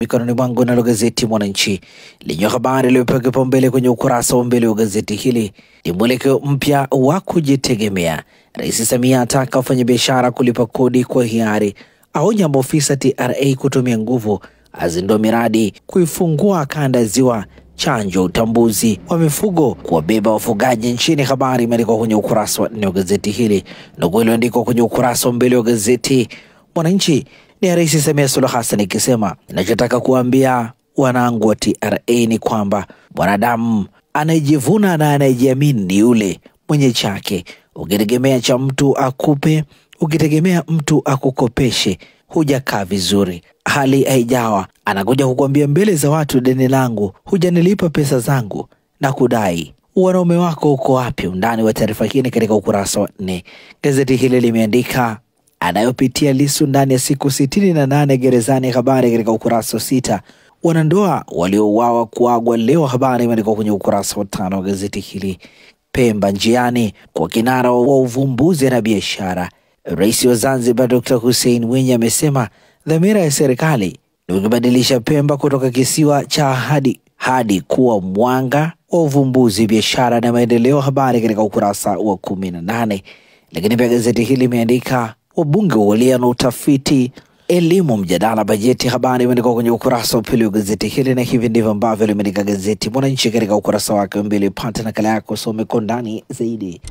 Mikononi mwangu na gazeti Mwananchi lenye habari iliyopewa kipaumbele kwenye ukurasa wa mbele wa gazeti hili ni mwelekeo mpya wa kujitegemea. Rais Samia ataka wafanyabiashara kulipa kodi kwa hiari, aonya maofisa TRA kutumia nguvu, azindua miradi kuifungua kanda ya Ziwa, chanjo utambuzi wa mifugo kuwabeba wafugaji nchini. Habari imeandikwa kwenye ukurasa wa 4 wa gazeti hili na kuandikwa kwenye ukurasa wa mbele wa gazeti Mwananchi ni Rais Samia Suluhu Hassan ikisema, ninachotaka kuambia wanangu wa TRA ni kwamba mwanadamu anayejivuna na anayejiamini ni yule mwenye chake. Ukitegemea cha mtu akupe, ukitegemea mtu akukopeshe, hujakaa vizuri. Hali haijawa, anakuja kukuambia mbele za watu, deni langu hujanilipa pesa zangu na kudai. Wanaume wako uko wapi? Undani wa taarifa hii katika ukurasa wa 4. Gazeti hili limeandika anayopitia Lissu ndani ya siku 68 gerezani. Habari katika ukurasa wa 6. Wanandoa waliouawa kuagwa leo. Habari imeandikwa kwenye ukurasa wa 5 wa gazeti hili. Pemba njiani kwa kinara wa uvumbuzi na biashara. Rais wa Zanzibar Dr. Hussein Mwinyi amesema dhamira ya serikali ni kubadilisha Pemba kutoka kisiwa cha ahadi hadi kuwa mwanga wa uvumbuzi, biashara na maendeleo. Habari katika ukurasa wa 18. Lakini pia gazeti hili limeandika wabunge walia na utafiti elimu mjadala bajeti. Habari imeandikwa kwenye ukurasa wa pili wa gazeti hili, na hivi ndivyo ambavyo limeandika gazeti Mwananchi katika ukurasa wake wa mbele. Pata nakala yako, some kwa ndani zaidi.